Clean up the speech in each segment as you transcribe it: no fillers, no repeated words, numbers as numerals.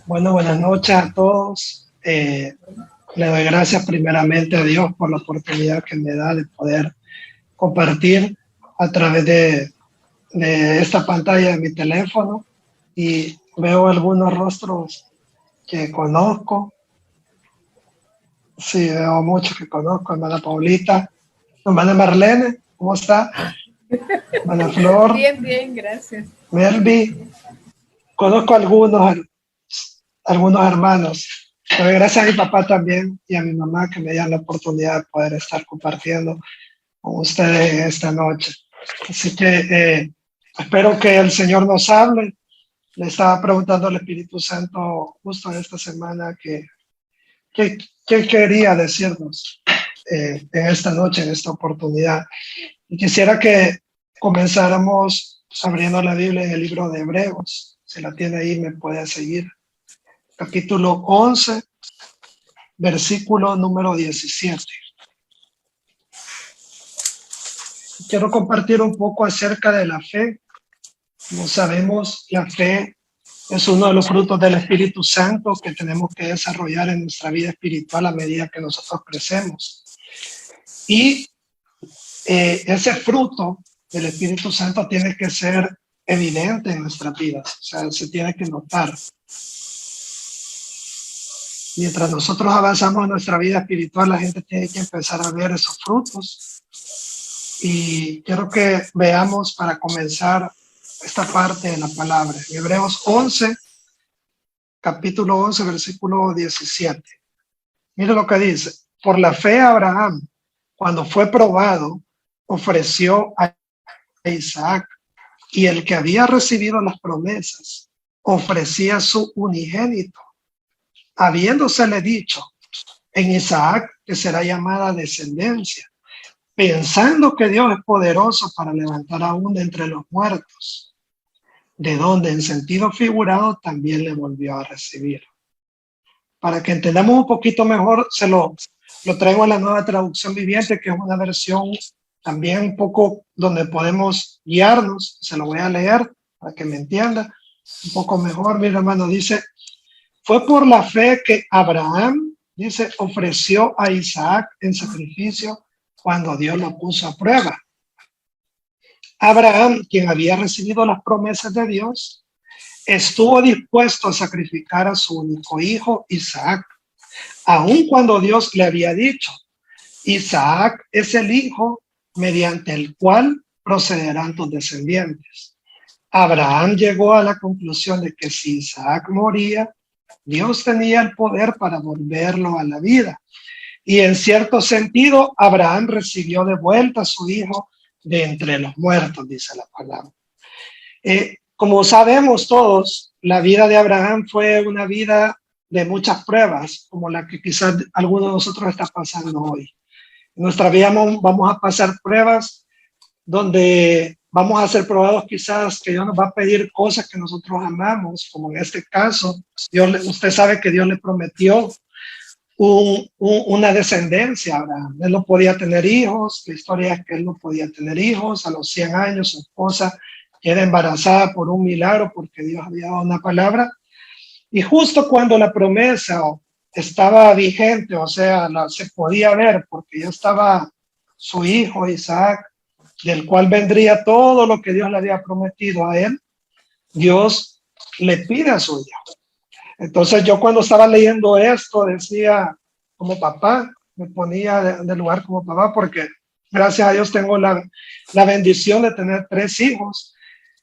Bueno, buenas noches a todos. Le doy gracias primeramente a Dios por la oportunidad que me da de poder compartir a través de esta pantalla de mi teléfono y veo algunos rostros que conozco. Sí, veo muchos que conozco. Hermana Paulita, hermana Marlene, ¿cómo está? Hermana Flor, Bien, bien, gracias. Melvi, conozco algunos hermanos. Pero gracias a mi papá también y a mi mamá que me dieron la oportunidad de poder estar compartiendo con ustedes esta noche. Así que espero que el Señor nos hable. Le estaba preguntando al Espíritu Santo justo en esta semana qué quería decirnos en esta noche, en esta oportunidad. Y quisiera que comenzáramos abriendo la Biblia en el libro de Hebreos. Si la tiene ahí, me puede seguir. Capítulo 11, versículo número 17. Quiero compartir un poco acerca de la fe. Como sabemos, la fe es uno de los frutos del Espíritu Santo que tenemos que desarrollar en nuestra vida espiritual a medida que nosotros crecemos. Y ese fruto del Espíritu Santo tiene que ser evidente en nuestras vidas, o sea, se tiene que notar. Mientras nosotros avanzamos en nuestra vida espiritual, la gente tiene que empezar a ver esos frutos. Y quiero que veamos para comenzar esta parte de la palabra. Hebreos 11, capítulo 11, versículo 17. Mire lo que dice. Por la fe Abraham, cuando fue probado, ofreció a Isaac, y el que había recibido las promesas ofrecía su unigénito, habiéndosele dicho, en Isaac que será llamada descendencia, pensando que Dios es poderoso para levantar aún de entre los muertos, de donde en sentido figurado también le volvió a recibir. Para que entendamos un poquito mejor, lo traigo a la Nueva Traducción Viviente, que es una versión también un poco donde podemos guiarnos. Se lo voy a leer para que me entienda un poco mejor. Mi hermano dice, fue por la fe que Abraham, dice, ofreció a Isaac en sacrificio cuando Dios lo puso a prueba. Abraham, quien había recibido las promesas de Dios, estuvo dispuesto a sacrificar a su único hijo, Isaac, aun cuando Dios le había dicho, Isaac es el hijo mediante el cual procederán tus descendientes. Abraham llegó a la conclusión de que si Isaac moría, Dios tenía el poder para volverlo a la vida. Y en cierto sentido, Abraham recibió de vuelta a su hijo de entre los muertos, dice la palabra. Como sabemos todos, la vida de Abraham fue una vida de muchas pruebas, como la que quizás alguno de nosotros está pasando hoy. En nuestra vida vamos a pasar pruebas donde vamos a ser probados quizás que Dios nos va a pedir cosas que nosotros amamos, como en este caso, usted sabe que Dios le prometió una descendencia a Abraham. Él no podía tener hijos, la historia es que él no podía tener hijos, a los 100 años su esposa queda embarazada por un milagro porque Dios había dado una palabra, y justo cuando la promesa estaba vigente, o sea, se podía ver porque ya estaba su hijo Isaac, del cual vendría todo lo que Dios le había prometido a él, Dios le pide a su hijo. Entonces yo cuando estaba leyendo esto decía, como papá, me ponía de lugar como papá, porque gracias a Dios tengo la bendición de tener 3 hijos,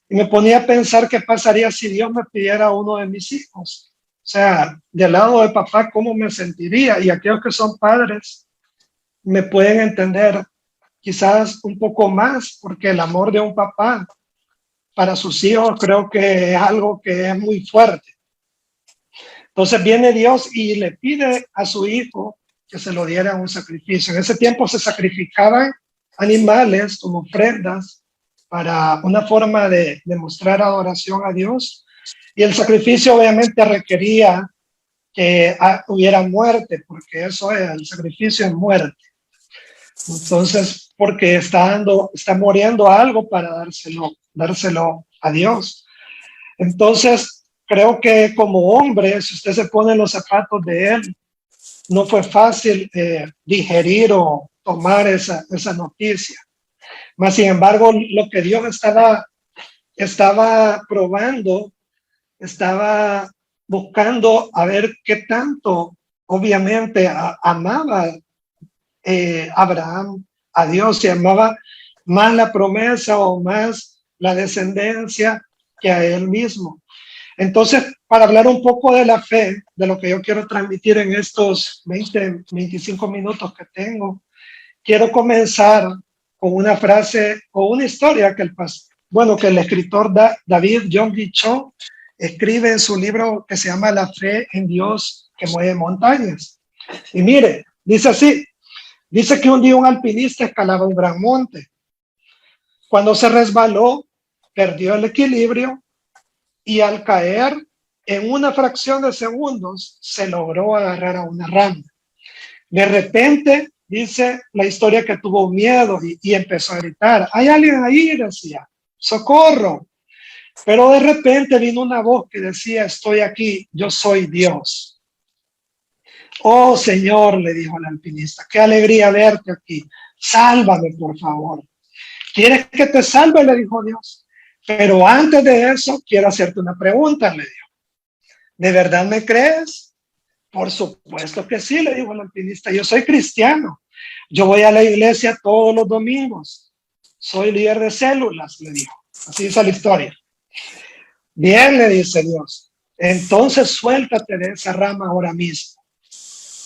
y me ponía a pensar qué pasaría si Dios me pidiera uno de mis hijos. O sea, del lado de papá, ¿cómo me sentiría? Y aquellos que son padres me pueden entender quizás un poco más, porque el amor de un papá para sus hijos creo que es algo que es muy fuerte. Entonces viene Dios y le pide a su hijo que se lo diera un sacrificio. En ese tiempo se sacrificaban animales como ofrendas para una forma de mostrar adoración a Dios. Y el sacrificio obviamente requería que hubiera muerte, porque eso es, el sacrificio es muerte. Entonces, porque está muriendo algo para dárselo a Dios. Entonces, creo que como hombre, si usted se pone en los zapatos de él, no fue fácil digerir o tomar esa noticia. Mas, sin embargo, lo que Dios estaba probando, estaba buscando a ver qué tanto, obviamente, amaba Abraham a Dios, y amaba más la promesa o más la descendencia que a él mismo. Entonces, para hablar un poco de la fe, de lo que yo quiero transmitir en estos 25 minutos que tengo, quiero comenzar con una frase o una historia que el escritor David Yonggi Cho escribe en su libro que se llama La fe en Dios que mueve montañas. Y mire, dice así, dice que un día un alpinista escalaba un gran monte. Cuando se resbaló, perdió el equilibrio y al caer en una fracción de segundos se logró agarrar a una rama. De repente, dice la historia que tuvo miedo y empezó a gritar, hay alguien ahí, decía, socorro. Pero de repente vino una voz que decía, estoy aquí, yo soy Dios. Oh Señor, le dijo el alpinista, qué alegría verte aquí, sálvame por favor. ¿Quieres que te salve?, le dijo Dios. Pero antes de eso, quiero hacerte una pregunta, le dijo. ¿De verdad me crees? Por supuesto que sí, le dijo el alpinista. Yo soy cristiano. Yo voy a la iglesia todos los domingos. Soy líder de células, le dijo. Así dice la historia. Bien, le dice Dios. Entonces suéltate de esa rama ahora mismo.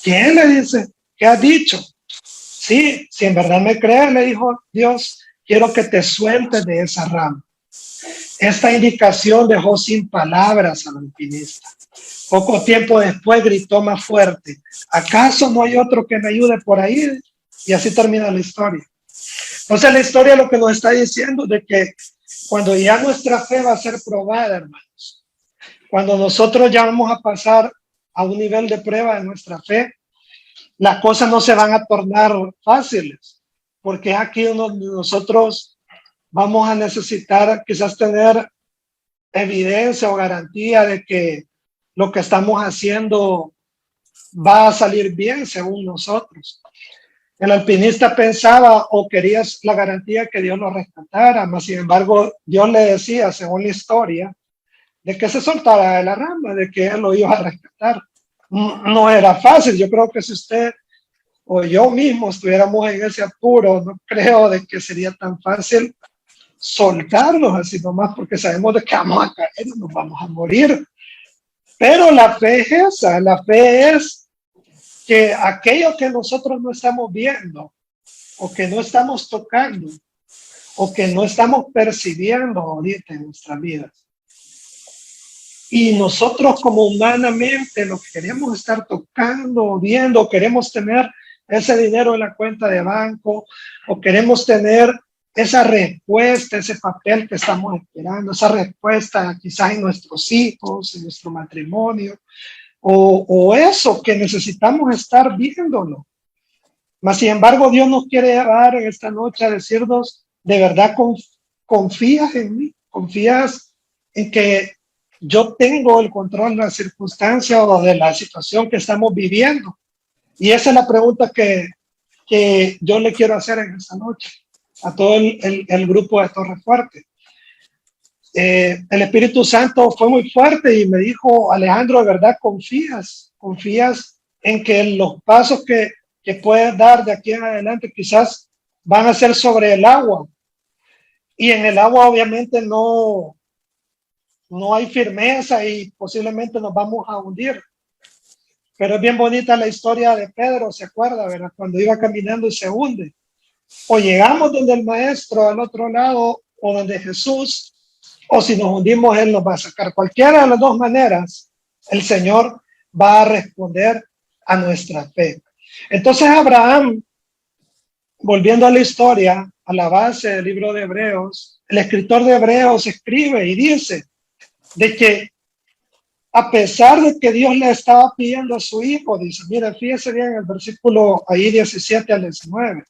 ¿Quién?, le dice. ¿Qué has dicho? Sí, si en verdad me crees, le dijo Dios, quiero que te sueltes de esa rama. Esta indicación dejó sin palabras al alpinista. Poco tiempo después gritó más fuerte, ¿acaso no hay otro que me ayude por ahí? Y así termina la historia. Entonces la historia lo que nos está diciendo de que cuando ya nuestra fe va a ser probada, hermanos, cuando nosotros ya vamos a pasar a un nivel de prueba de nuestra fe, las cosas no se van a tornar fáciles, porque es aquí donde nosotros vamos a necesitar quizás tener evidencia o garantía de que lo que estamos haciendo va a salir bien según nosotros. El alpinista pensaba o quería la garantía que Dios lo rescatara, mas sin embargo Dios le decía, según la historia, de que se soltara de la rama, de que él lo iba a rescatar. No era fácil. Yo creo que si usted o yo mismo estuviéramos en ese apuro, no creo de que sería tan fácil soltarnos así nomás, porque sabemos de que vamos a caer y nos vamos a morir. Pero la fe es esa, la fe es que aquello que nosotros no estamos viendo, o que no estamos tocando, o que no estamos percibiendo ahorita en nuestras vidas, y nosotros como humanamente lo que queremos estar tocando, viendo, queremos tener ese dinero en la cuenta de banco, o queremos tener esa respuesta, ese papel que estamos esperando, esa respuesta quizás en nuestros hijos, en nuestro matrimonio, o eso que necesitamos estar viéndolo. Mas sin embargo, Dios nos quiere dar en esta noche a decirnos, de verdad confías en mí, confías en que yo tengo el control de la circunstancia o de la situación que estamos viviendo. Y esa es la pregunta que yo le quiero hacer en esta noche a todo el grupo de Torre Fuerte. El Espíritu Santo fue muy fuerte y me dijo, Alejandro, de verdad confías en que los pasos que puedes dar de aquí en adelante quizás van a ser sobre el agua. Y en el agua obviamente no hay firmeza y posiblemente nos vamos a hundir. Pero es bien bonita la historia de Pedro, ¿se acuerda, verdad? Cuando iba caminando y se hunde. O llegamos donde el maestro al otro lado, o donde Jesús, o si nos hundimos, Él nos va a sacar. Cualquiera de las dos maneras, el Señor va a responder a nuestra fe. Entonces Abraham, volviendo a la historia, a la base del libro de Hebreos, el escritor de Hebreos escribe y dice de que a pesar de que Dios le estaba pidiendo a su hijo, dice, mira, fíjese bien el versículo ahí 17 al 19,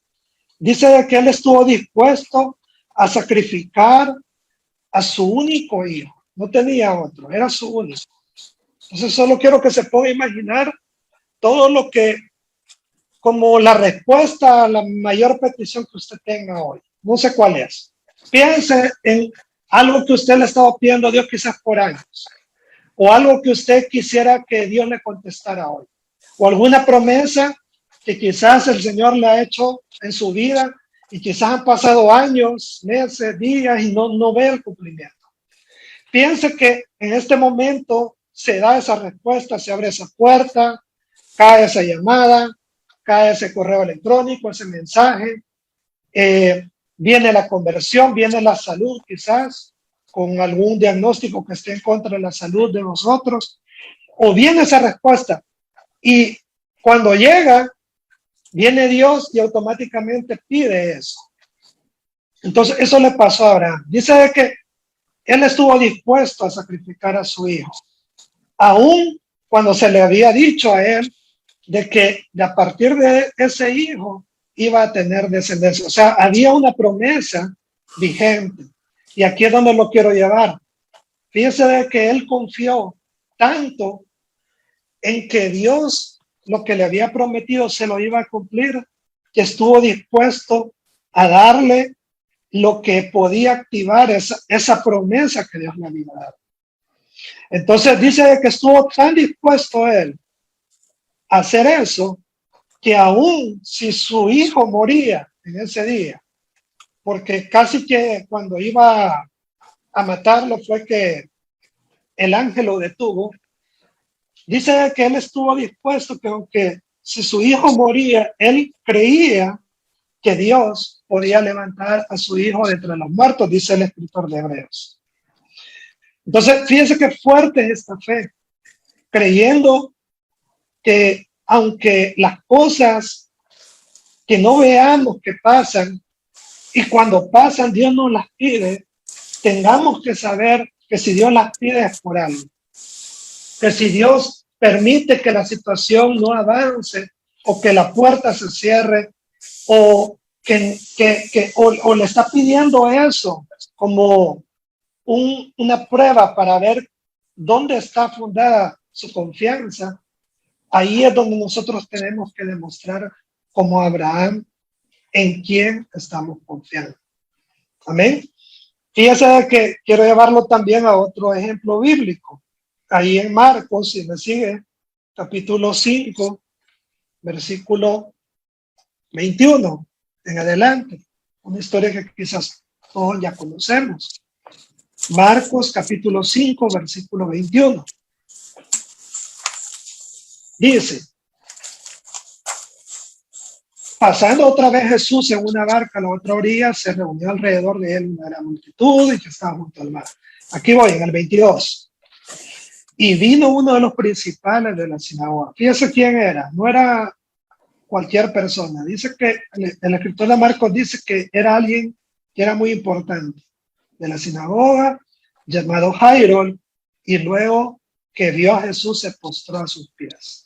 dice de que él estuvo dispuesto a sacrificar a su único hijo. no tenía otro, era su único. Entonces solo quiero que se ponga a imaginar todo lo que, como la respuesta a la mayor petición que usted tenga hoy. No sé cuál es. Piense en algo que usted le ha estado pidiendo a Dios quizás por años, o algo que usted quisiera que Dios le contestara hoy, o alguna promesa que quizás el Señor le ha hecho en su vida y quizás han pasado años, meses, días y no ve el cumplimiento. Piense que en este momento se da esa respuesta, se abre esa puerta, cae esa llamada, cae ese correo electrónico, ese mensaje, viene la conversión, viene la salud quizás, con algún diagnóstico que esté en contra de la salud de nosotros, o viene esa respuesta. Y cuando llega, viene Dios y automáticamente pide eso. Entonces, eso le pasó a Abraham. Dice que él estuvo dispuesto a sacrificar a su hijo, aún cuando se le había dicho a él de que a partir de ese hijo iba a tener descendencia. O sea, había una promesa vigente. Y aquí es donde lo quiero llevar. Fíjese de que él confió tanto en que Dios lo que le había prometido se lo iba a cumplir, que estuvo dispuesto a darle lo que podía activar esa promesa que Dios le había dado. Entonces dice que estuvo tan dispuesto él a hacer eso, que aún si su hijo moría en ese día, porque casi que cuando iba a matarlo fue que el ángel lo detuvo, dice que él estuvo dispuesto, que aunque si su hijo moría, él creía que Dios podía levantar a su hijo de entre los muertos, dice el escritor de Hebreos. Entonces, fíjense qué fuerte es esta fe, creyendo que aunque las cosas que no veamos que pasan, y cuando pasan Dios nos las pide, tengamos que saber que si Dios las pide es por algo. Que si Dios permite que la situación no avance, o que la puerta se cierre, o o le está pidiendo eso como una prueba para ver dónde está fundada su confianza, ahí es donde nosotros tenemos que demostrar, como Abraham, en quién estamos confiando. Amén. Fíjese que quiero llevarlo también a otro ejemplo bíblico. Ahí en Marcos, si me sigue, capítulo 5, versículo 21 en adelante. Una historia que quizás todos ya conocemos. Marcos capítulo 5, versículo 21. Dice: pasando otra vez Jesús en una barca a la otra orilla, se reunió alrededor de él una gran multitud y que estaba junto al mar. Aquí voy, en el 22. Y vino uno de los principales de la sinagoga. Fíjese quién era. No era cualquier persona. Dice que el escritor de Marcos dice que era alguien que era muy importante de la sinagoga, llamado Jairo, y luego que vio a Jesús se postró a sus pies.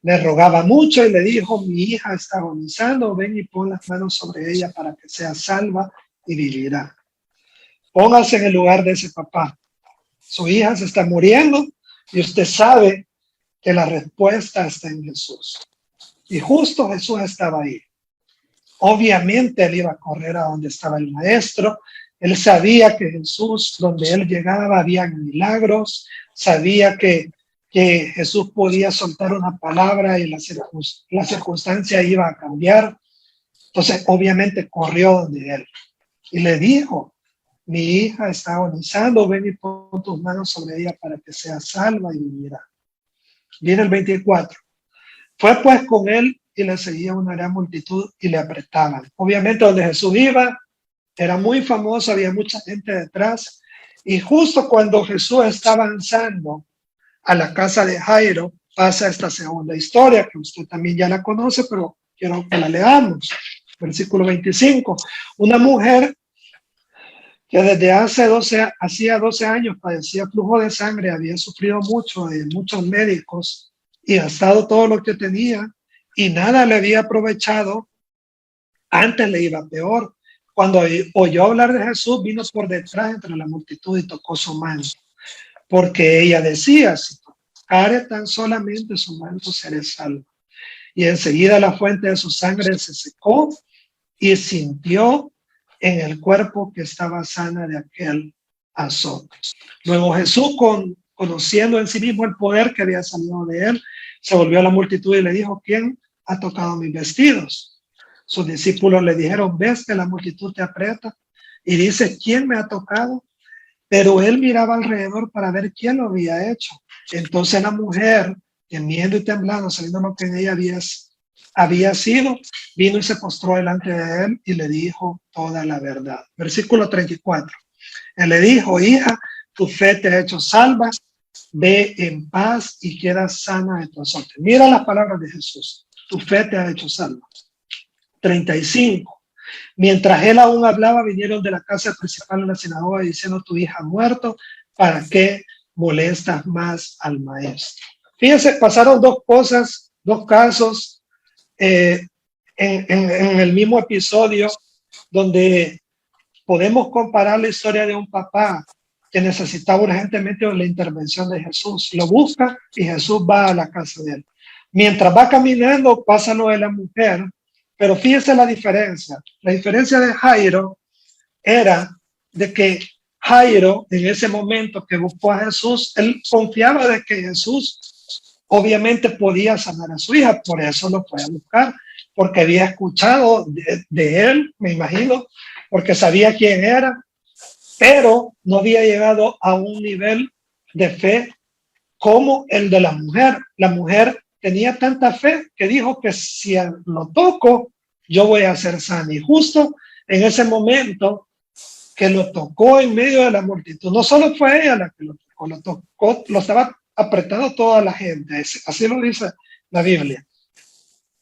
Le rogaba mucho y le dijo: mi hija está agonizando, ven y pon las manos sobre ella para que sea salva y vivirá. Póngase en el lugar de ese papá. Su hija se está muriendo y usted sabe que la respuesta está en Jesús. Y justo Jesús estaba ahí. Obviamente él iba a correr a donde estaba el maestro. Él sabía que Jesús, donde él llegaba, había milagros. Sabía que Jesús podía soltar una palabra y la circunstancia iba a cambiar. Entonces, obviamente corrió donde él y le dijo: mi hija está agonizando, ven y pon tus manos sobre ella para que sea salva y vivirá. Viene el 24. Fue pues con él y le seguía una gran multitud y le apretaban. Obviamente donde Jesús iba era muy famoso, había mucha gente detrás, y justo cuando Jesús está avanzando a la casa de Jairo, pasa esta segunda historia que usted también ya la conoce, pero quiero que la leamos. Versículo 25. Una mujer que desde hacía 12 años padecía flujo de sangre, había sufrido mucho de muchos médicos y gastado todo lo que tenía y nada le había aprovechado, antes le iba peor. Cuando oyó hablar de Jesús, vino por detrás entre la multitud y tocó su mano. porque ella decía, si tocare tan solamente su manto, seré salvo. Y enseguida la fuente de su sangre se secó y sintió en el cuerpo que estaba sana de aquel azote. Luego Jesús, conociendo en sí mismo el poder que había salido de él, se volvió a la multitud y le dijo, ¿quién ha tocado mis vestidos? Sus discípulos le dijeron, ¿ves que la multitud te aprieta? Y dice, ¿quién me ha tocado? Pero él miraba alrededor para ver quién lo había hecho. Entonces la mujer, temiendo y temblando, sabiendo lo que en ella había sido, vino y se postró delante de él y le dijo toda la verdad. Versículo 34. Él le dijo, hija, tu fe te ha hecho salva, ve en paz y queda sana de tu azote. Mira las palabras de Jesús, tu fe te ha hecho salva. 35. Mientras él aún hablaba, vinieron de la casa principal de la sinagoga diciendo, tu hija ha muerto, ¿para qué molestas más al maestro? Fíjense, pasaron dos cosas, dos casos en el mismo episodio, donde podemos comparar la historia de un papá que necesitaba urgentemente la intervención de Jesús. Lo busca y Jesús va a la casa de él. Mientras va caminando, pasa lo de la mujer, pero fíjese la diferencia. La diferencia de Jairo era de que Jairo, en ese momento que buscó a Jesús, él confiaba de que Jesús obviamente podía sanar a su hija, por eso lo fue a buscar, porque había escuchado de él, me imagino, porque sabía quién era, pero no había llegado a un nivel de fe como el de la mujer. La mujer tenía tanta fe que dijo que si lo toco, yo voy a ser sana. Y justo en ese momento que lo tocó en medio de la multitud, no solo fue ella la que lo tocó, lo estaba apretando toda la gente, así lo dice la Biblia.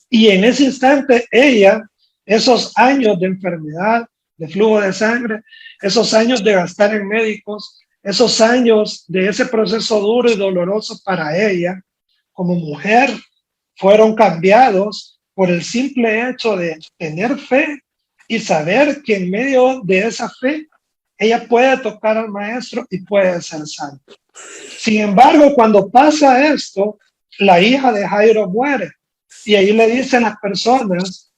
Y en ese instante ella, esos años de enfermedad, de flujo de sangre, esos años de gastar en médicos, esos años de ese proceso duro y doloroso para ella, como mujer, fueron cambiados por el simple hecho de tener fe y saber que en medio de esa fe, ella puede tocar al maestro y puede ser sana. Sin embargo, cuando pasa esto, la hija de Jairo muere. Y ahí le dicen las personas,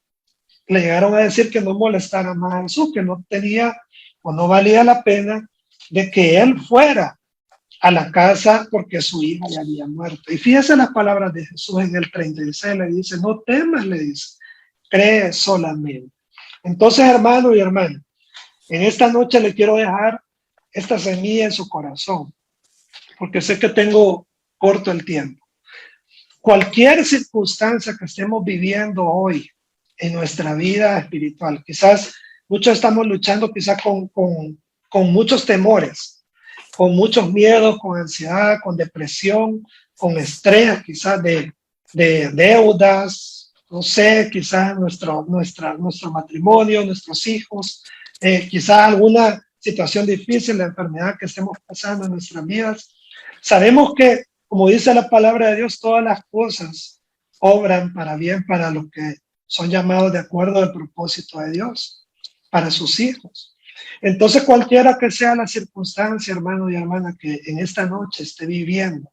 le llegaron a decir que no molestara más a Jesús, que no tenía o no valía la pena de que él fuera a la casa porque su hija ya había muerto. Y fíjese las palabras de Jesús en el 36, le dice, no temas, le dice, cree solamente. Entonces, hermano y hermana, en esta noche le quiero dejar esta semilla en su corazón, porque sé que tengo corto el tiempo. Cualquier circunstancia que estemos viviendo hoy en nuestra vida espiritual, quizás muchos estamos luchando quizás con muchos temores, con muchos miedos, con ansiedad, con depresión, con estrés, quizás de deudas, no sé, quizás nuestro matrimonio, nuestros hijos, quizás alguna situación difícil, la enfermedad que estemos pasando en nuestras vidas. Sabemos que, como dice la palabra de Dios, todas las cosas obran para bien para los que son llamados de acuerdo al propósito de Dios, para sus hijos. Entonces, cualquiera que sea la circunstancia, hermano y hermana, que en esta noche esté viviendo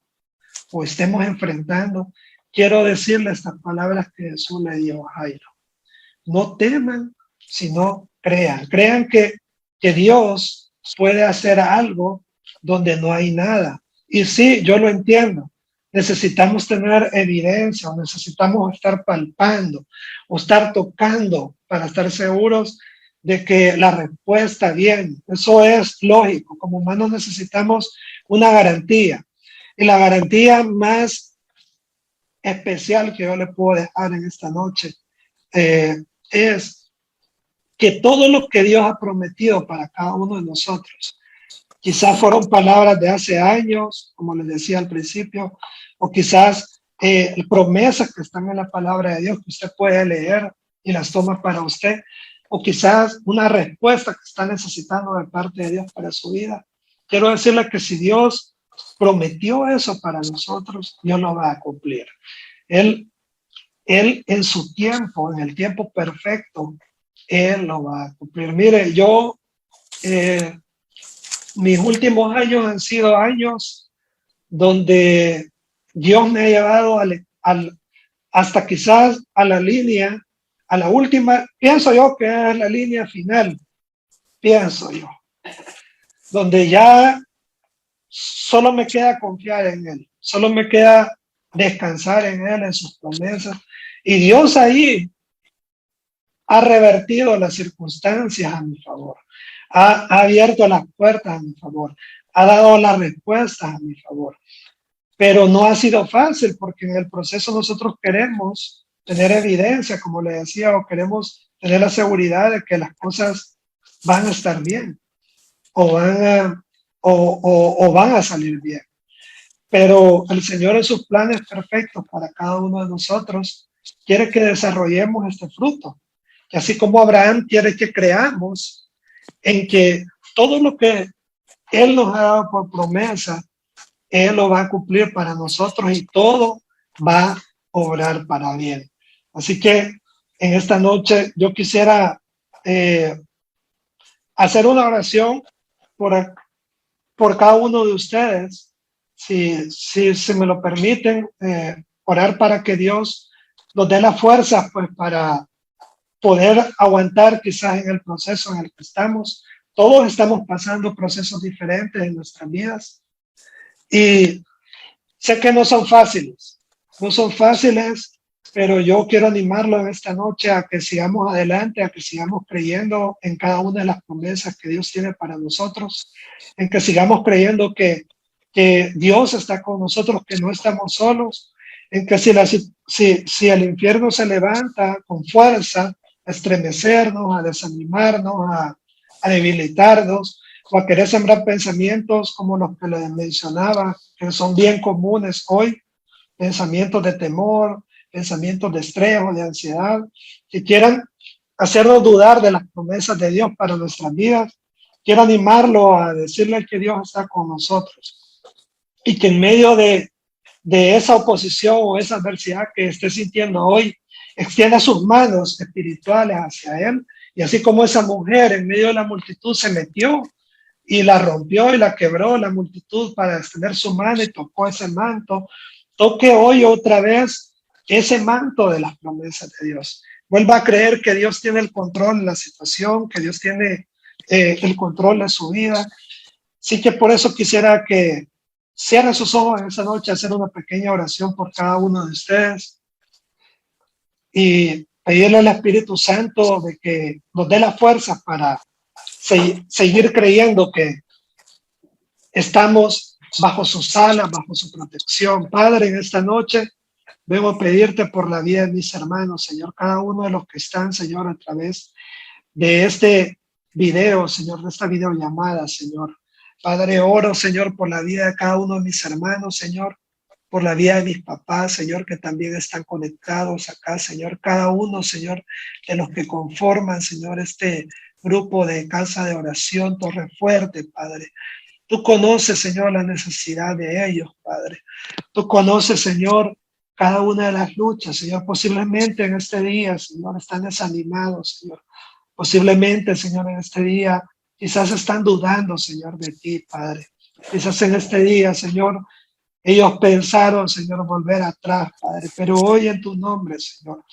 o estemos enfrentando, quiero decirle estas palabras que Jesús le dio a Jairo. No teman, sino crean. Crean que Dios puede hacer algo donde no hay nada. Y sí, yo lo entiendo. Necesitamos tener evidencia, o necesitamos estar palpando o estar tocando para estar seguros de que la respuesta viene. Eso es lógico. Como humanos necesitamos una garantía. Y la garantía más especial que yo le puedo dejar en esta noche es que todo lo que Dios ha prometido para cada uno de nosotros, quizás fueron palabras de hace años, como les decía al principio, o quizás promesas que están en la palabra de Dios que usted puede leer y las toma para usted, o quizás una respuesta que está necesitando de parte de Dios para su vida. Quiero decirle que si Dios prometió eso para nosotros, Dios lo va a cumplir. Él en su tiempo, en el tiempo perfecto, Él lo va a cumplir. Mire, yo, mis últimos años han sido años donde Dios me ha llevado hasta quizás a la línea, a la última, pienso yo que es la línea final, pienso yo, donde ya solo me queda confiar en Él, solo me queda descansar en Él, en sus promesas. Y Dios ahí ha revertido las circunstancias a mi favor, ha abierto las puertas a mi favor, ha dado las respuestas a mi favor. Pero no ha sido fácil porque en el proceso nosotros queremos tener evidencia, como le decía, o queremos tener la seguridad de que las cosas van a estar bien o van a salir bien. Pero el Señor en sus planes perfectos para cada uno de nosotros quiere que desarrollemos este fruto. Y así como Abraham quiere que creamos en que todo lo que Él nos ha dado por promesa, Él lo va a cumplir para nosotros y todo va a obrar para bien. Así que en esta noche yo quisiera hacer una oración por, por cada uno de ustedes, si me lo permiten, orar para que Dios nos dé la fuerza pues, para poder aguantar quizás en el proceso en el que estamos. Todos estamos pasando procesos diferentes en nuestras vidas y sé que no son fáciles, pero yo quiero animarlo en esta noche a que sigamos adelante, a que sigamos creyendo en cada una de las promesas que Dios tiene para nosotros, en que sigamos creyendo que Dios está con nosotros, que no estamos solos, en que si el infierno se levanta con fuerza, a estremecernos, a desanimarnos, a debilitarnos, o a querer sembrar pensamientos como los que les mencionaba, que son bien comunes hoy, pensamientos de temor, pensamientos de estrés o de ansiedad, que quieran hacernos dudar de las promesas de Dios para nuestras vidas. Quiero animarlo a decirle que Dios está con nosotros y que en medio de esa oposición o esa adversidad que esté sintiendo hoy, extienda sus manos espirituales hacia Él. Y así como esa mujer en medio de la multitud se metió y la rompió y la quebró la multitud para extender su mano y tocó ese manto, toque hoy otra vez ese manto de las promesas de Dios. Vuelva a creer que Dios tiene el control de la situación, que Dios tiene el control de su vida. Así que por eso quisiera que cierren sus ojos en esa noche, hacer una pequeña oración por cada uno de ustedes y pedirle al Espíritu Santo de que nos dé la fuerza para seguir creyendo que estamos bajo sus alas, bajo su protección. Padre, en esta noche vengo a pedirte por la vida de mis hermanos, Señor, cada uno de los que están, Señor, a través de este video, Señor, de esta videollamada, Señor. Padre, oro, Señor, por la vida de cada uno de mis hermanos, Señor, por la vida de mis papás, Señor, que también están conectados acá, Señor, cada uno, Señor, de los que conforman, Señor, este grupo de casa de oración, Torre Fuerte, Padre. Tú conoces, Señor, la necesidad de ellos, Padre. Tú conoces, Señor, cada una de las luchas, Señor. Posiblemente en este día, Señor, están desanimados, Señor. Posiblemente, Señor, en este día quizás están dudando, Señor, de ti, Padre. Quizás en este día, Señor, ellos pensaron, Señor, volver atrás, Padre. Pero hoy en tu nombre, Señor,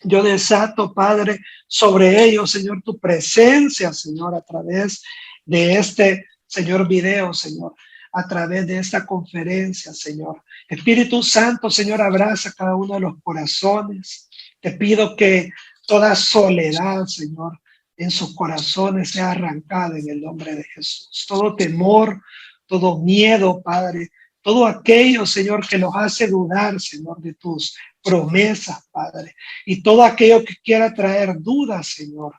yo desato, Padre, sobre ellos, Señor, tu presencia, Señor, a través de este, Señor, video, Señor, a través de esta conferencia, Señor. Espíritu Santo, Señor, abraza cada uno de los corazones. Te pido que toda soledad, Señor, en sus corazones sea arrancada en el nombre de Jesús. Todo temor, todo miedo, Padre, todo aquello, Señor, que los hace dudar, Señor, de tus promesas, Padre, y todo aquello que quiera traer dudas, Señor,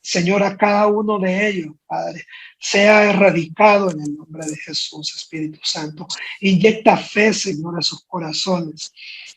Señor, a cada uno de ellos, Padre, sea erradicado en el nombre de Jesús, Espíritu Santo. Inyecta fe, Señor, a sus corazones.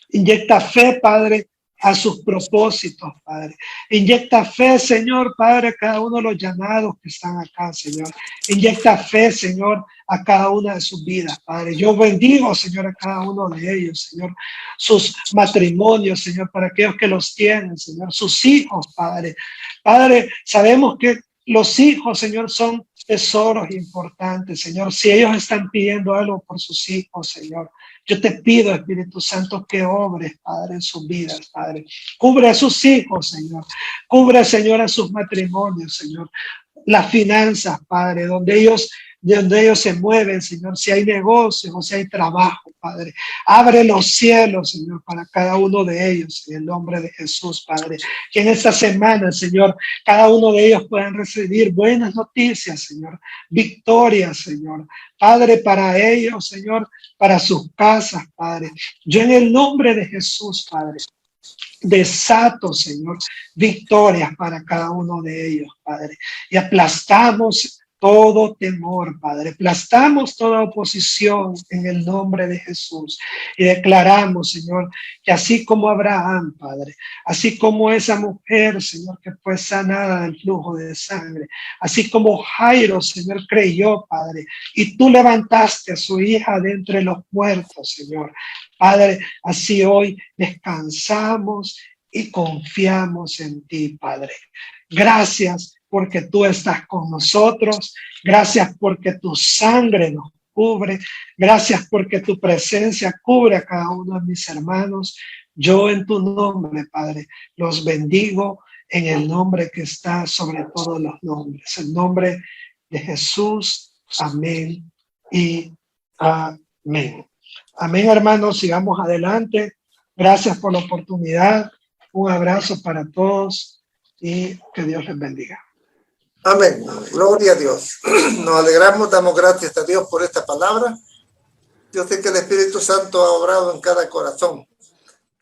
Inyecta fe, Padre, a sus propósitos, Padre. Inyecta fe, Señor, Padre, a cada uno de los llamados que están acá, Señor. Inyecta fe, Señor, a cada una de sus vidas, Padre. Yo bendigo, Señor, a cada uno de ellos, Señor. Sus matrimonios, Señor, para aquellos que los tienen, Señor. Sus hijos, Padre. Padre, sabemos que los hijos, Señor, son tesoros importantes, Señor. Si ellos están pidiendo algo por sus hijos, Señor, yo te pido, Espíritu Santo, que obres, Padre, en sus vidas, Padre. Cubre a sus hijos, Señor. Cubre, Señor, a sus matrimonios, Señor. Las finanzas, Padre, de donde ellos se mueven, Señor, si hay negocios o si hay trabajo, Padre. Abre los cielos, Señor, para cada uno de ellos, en el nombre de Jesús, Padre. Que en esta semana, Señor, cada uno de ellos puedan recibir buenas noticias, Señor. Victorias, Señor. Padre, para ellos, Señor, para sus casas, Padre. Yo en el nombre de Jesús, Padre, desato, Señor, victorias para cada uno de ellos, Padre. Y aplastamos todo temor, Padre. Aplastamos toda oposición en el nombre de Jesús. Y declaramos, Señor, que así como Abraham, Padre, así como esa mujer, Señor, que fue sanada del flujo de sangre, así como Jairo, Señor, creyó, Padre, y tú levantaste a su hija de entre los muertos, Señor. Padre, así hoy descansamos y confiamos en ti, Padre. Gracias porque tú estás con nosotros. Gracias porque tu sangre nos cubre. Gracias porque tu presencia cubre a cada uno de mis hermanos. Yo en tu nombre, Padre, los bendigo en el nombre que está sobre todos los nombres. El nombre de Jesús. Amén y amén. Amén, hermanos. Sigamos adelante. Gracias por la oportunidad. Un abrazo para todos y que Dios les bendiga. Amén. Gloria a Dios. Nos alegramos, damos gracias a Dios por esta palabra. Yo sé que el Espíritu Santo ha obrado en cada corazón.